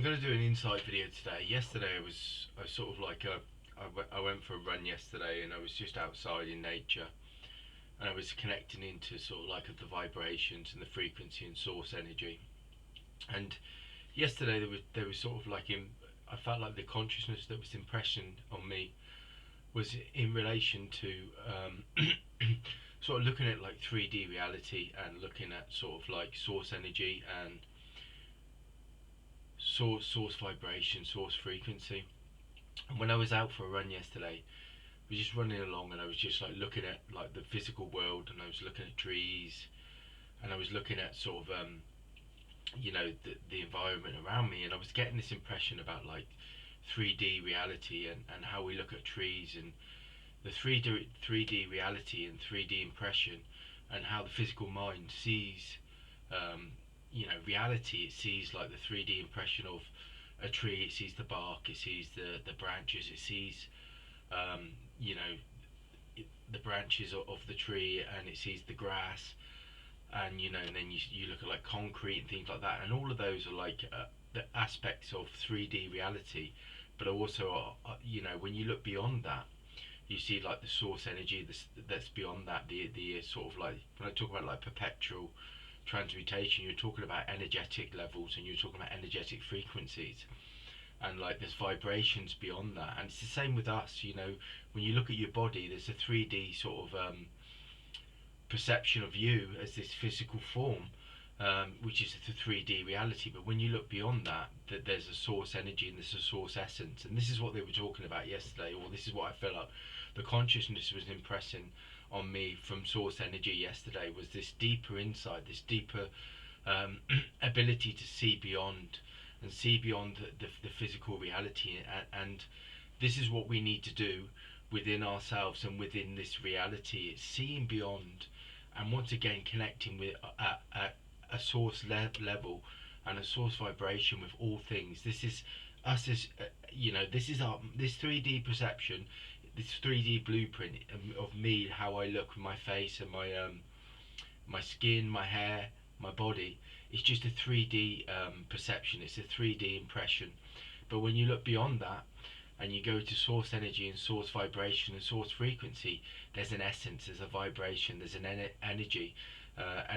going to do an insight video today. Yesterday I sort of like I went for a run yesterday, and I was just outside in nature, and I was connecting into sort of like of the vibrations and the frequency and source energy. And yesterday there was sort of like I felt like the consciousness that was impression on me was in relation to sort of looking at like 3D reality, and looking at sort of like source energy and source vibration, source frequency. And when I was out for a run yesterday, I was just running along, and I was just like looking at like the physical world, and I was looking at trees, and I was looking at sort of the environment around me, and I was getting this impression about like 3D reality, and how we look at trees, and the 3D reality and 3D impression, and how the physical mind sees reality. It sees like the 3D impression of a tree. It sees the bark, it sees the branches, it sees um, you know the branches of the tree, and it sees the grass, and then you look at like concrete and things like that, and all of those are like the aspects of 3D reality. But also when you look beyond that, you see like the source energy that's beyond that, the sort of like, when I talk about like perpetual transmutation, you're talking about energetic levels, and you're talking about energetic frequencies, and like there's vibrations beyond that. And it's the same with us. When you look at your body, there's a 3D sort of perception of you as this physical form, which is the 3D reality. But when you look beyond that, there's a source energy and there's a source essence. And this is what they were talking about yesterday, or this is what I felt like the consciousness was impressing on me from source energy yesterday, was this deeper insight, this deeper ability to see beyond, and see beyond the physical reality. And this is what we need to do within ourselves and within this reality. It's seeing beyond, and once again connecting with a source level and a source vibration with all things. This is us as this 3D perception, this 3D blueprint of me, how I look with my face and my skin, my hair, my body. It's just a 3D perception. It's a 3D impression. But when you look beyond that, and you go to source energy and source vibration and source frequency, there's an essence, there's a vibration, there's an an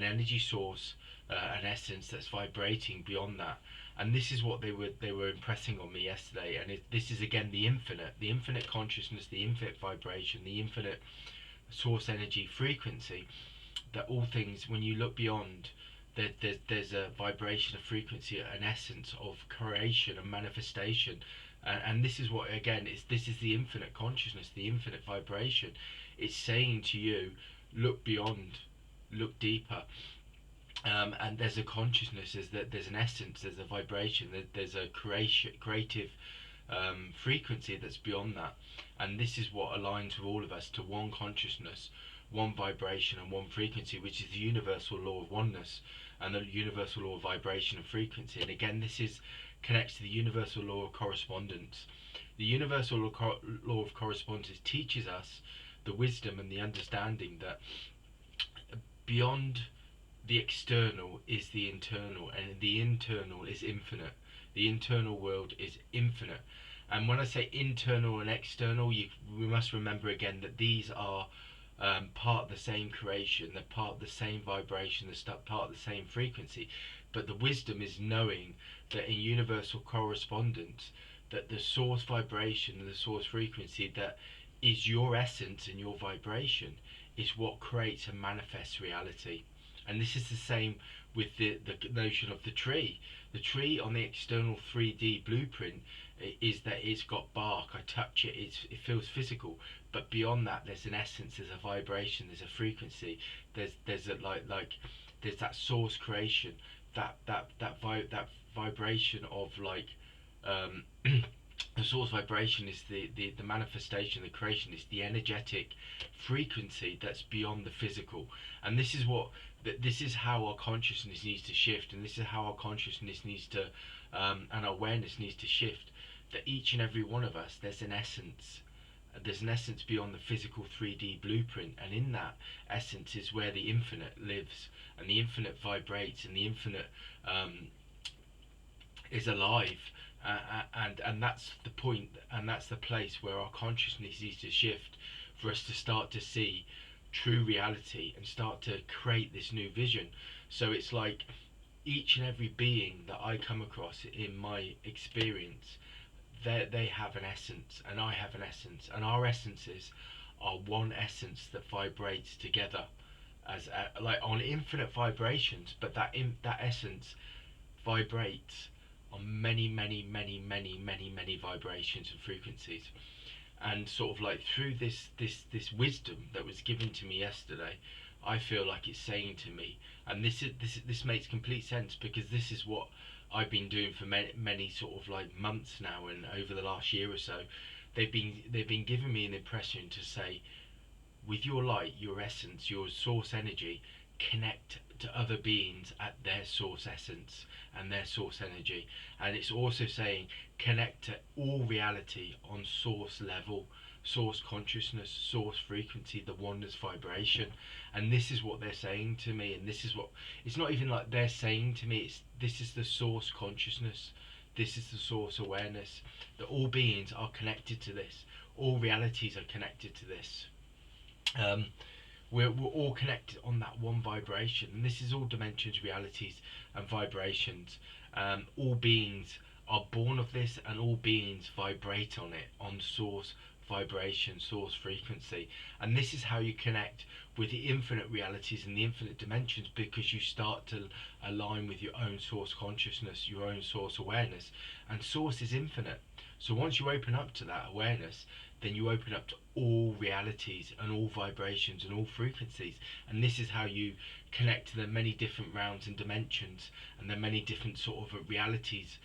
energy source, an essence that's vibrating beyond that. And this is what they were impressing on me yesterday. And this is again the infinite consciousness, the infinite vibration, the infinite source energy frequency. That all things, when you look beyond, there's a vibration, a frequency, an essence of creation and manifestation. And this is what, again, this is the infinite consciousness, the infinite vibration. It's saying to you, look beyond, look deeper. And there's a consciousness, there's an essence, there's a vibration, there's a creative frequency that's beyond that. And this is what aligns with all of us to one consciousness, one vibration, and one frequency, which is the universal law of oneness and the universal law of vibration and frequency. And again, this is connects to the universal law of correspondence. The universal law of correspondence teaches us the wisdom and the understanding that beyond the external is the internal, and the internal is infinite. The internal world is infinite. And when I say internal and external, we must remember again that these are part of the same creation, they're part of the same vibration, they're part of the same frequency. But the wisdom is knowing that in universal correspondence, that the source vibration and the source frequency that is your essence and your vibration is what creates and manifests reality. And this is the same with the notion of the tree. The tree on the external 3D blueprint is that it's got bark. I touch it, it feels physical. But beyond that, there's an essence, there's a vibration, there's a frequency. There's a there's that source creation, that vibration of like the source vibration is the manifestation, the creation, is the energetic frequency that's beyond the physical. And this is how our consciousness needs to shift, and this is how our consciousness needs to and our awareness needs to shift. That each and every one of us, there's an essence beyond the physical 3D blueprint, and in that essence is where the infinite lives, and the infinite vibrates, and the infinite is alive, and that's the point, and that's the place where our consciousness needs to shift for us to start to see true reality and start to create this new vision. So it's like each and every being that I come across in my experience, they have an essence, and I have an essence, and our essences are one essence that vibrates together as like on infinite vibrations, but that essence vibrates on many vibrations and frequencies. And sort of like through this wisdom that was given to me yesterday, I feel like it's saying to me, and this makes complete sense, because this is what I've been doing for many sort of like months now, and over the last year or so, they've been giving me an impression to say, with your light, your essence, your source energy, connect to other beings at their source essence and their source energy. And it's also saying connect to all reality on source level, source consciousness, source frequency, the oneness vibration. And this is what they're saying to me, and this is what, it's not even like they're saying to me, it's this is the source consciousness, this is the source awareness, that all beings are connected to this, all realities are connected to this. um, we're all connected on that one vibration, and this is all dimensions, realities, and vibrations. All beings are born of this, and all beings vibrate on it, on source vibration, source frequency. And this is how you connect with the infinite realities and the infinite dimensions, because you start to align with your own source consciousness, your own source awareness. And source is infinite. So once you open up to that awareness, then you open up to all realities and all vibrations and all frequencies. And this is how you connect to the many different realms and dimensions, and the many different sort of realities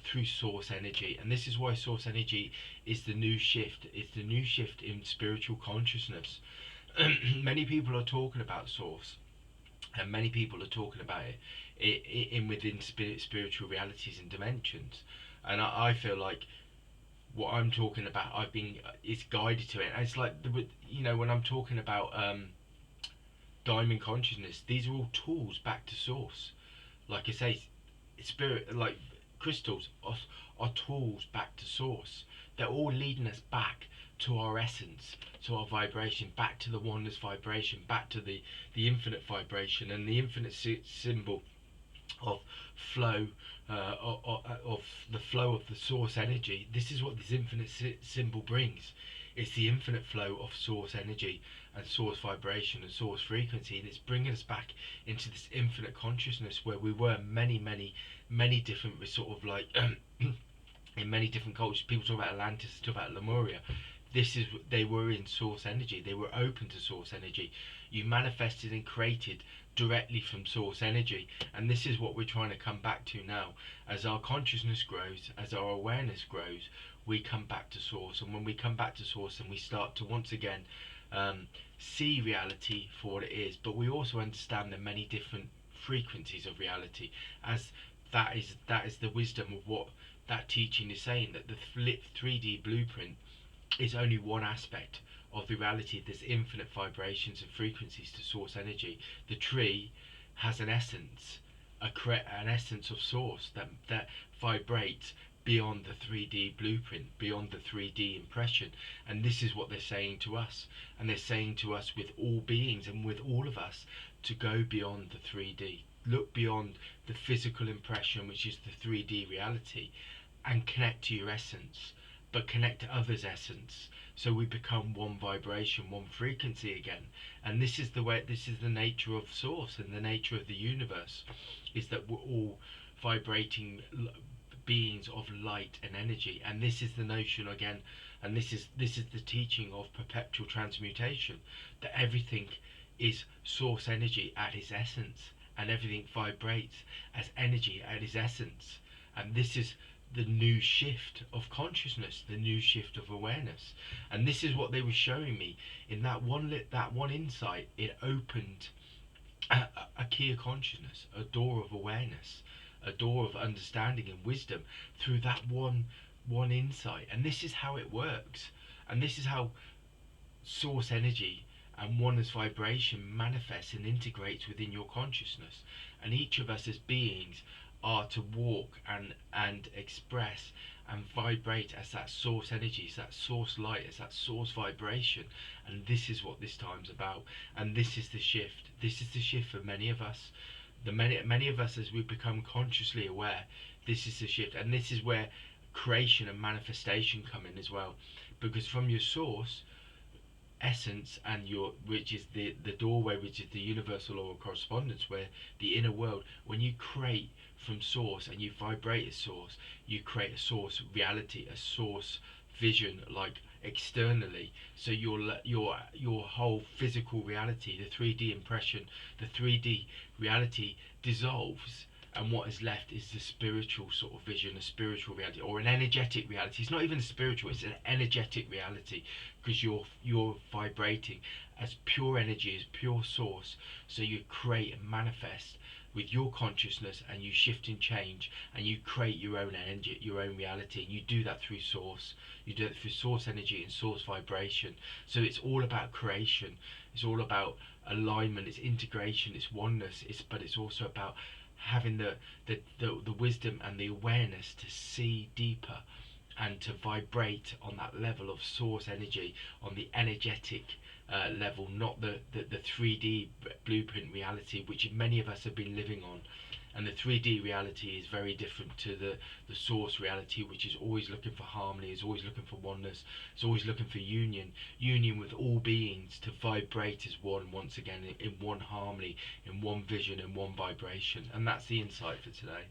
through source energy. And this is why source energy is the new shift. It's the new shift in spiritual consciousness. Many people are talking about source, and many people are talking about it in within spiritual realities and dimensions. And I feel like what I'm talking about, I've been it's guided to it. And it's like when I'm talking about diamond consciousness, these are all tools back to source. Like I say, spirit, like crystals, are tools back to source. They're all leading us back to our essence, to our vibration, back to the oneness vibration, back to the infinite vibration, and the infinite symbol of flow, of the flow of the source energy. This is what this infinite symbol brings. It's the infinite flow of source energy and source vibration and source frequency, and it's bringing us back into this infinite consciousness where we were many different sort of like in many different cultures. People talk about Atlantis, talk about Lemuria. This is, they were in source energy. They were open to source energy. You manifested and created directly from source energy, and this is what we're trying to come back to now. As our consciousness grows, as our awareness grows, we come back to source. And when we come back to source, and we start to once again see reality for what it is, but we also understand the many different frequencies of reality, as that is the wisdom of what that teaching is saying, that the 3D blueprint is only one aspect of the reality. There's infinite vibrations and frequencies to source energy. The tree has an essence, an essence of source that vibrates beyond the 3D blueprint, beyond the 3D impression. And this is what they're saying to us. And they're saying to us, with all beings and with all of us, to go beyond the 3D. Look beyond the physical impression, which is the 3D reality, and connect to your essence, but connect to others' essence. So we become one vibration, one frequency again. And this is the way, this is the nature of source and the nature of the universe, is that we're all vibrating beings of light and energy. And this is the notion again, and this is the teaching of perpetual transmutation, that everything is source energy at its essence, and everything vibrates as energy at its essence. And this is the new shift of consciousness, the new shift of awareness. And this is what they were showing me in that one insight. It opened a key of consciousness, a door of awareness, a door of understanding and wisdom through that one insight. And this is how it works. And this is how source energy and oneness vibration manifests and integrates within your consciousness. And each of us as beings are to walk and express and vibrate as that source energy, as that source light, as that source vibration. And this is what this time's about. And this is the shift. This is the shift for many of us. The many of us, as we become consciously aware, this is the shift. And this is where creation and manifestation come in as well. Because from your source essence, and your, which is the doorway, which is the universal law of correspondence, where the inner world, when you create from source and you vibrate as source, you create a source reality, a source vision, like externally. So your whole physical reality, the 3D impression, the 3D reality dissolves, and what is left is the spiritual sort of vision, a spiritual reality, or an energetic reality. It's not even spiritual; it's an energetic reality, because you're vibrating as pure energy, as pure source. So you create and manifest with your consciousness, and you shift and change, and you create your own energy, your own reality. And you do that through source. You do it through source energy and source vibration. So it's all about creation. It's all about alignment. It's integration. It's oneness. But it's also about having the wisdom and the awareness to see deeper and to vibrate on that level of source energy, on the energetic level, not the 3D blueprint reality which many of us have been living on. And the 3D reality is very different to the source reality, which is always looking for harmony, is always looking for oneness, is always looking for union with all beings, to vibrate as one once again, in one harmony, in one vision, in one vibration. And that's the insight for today.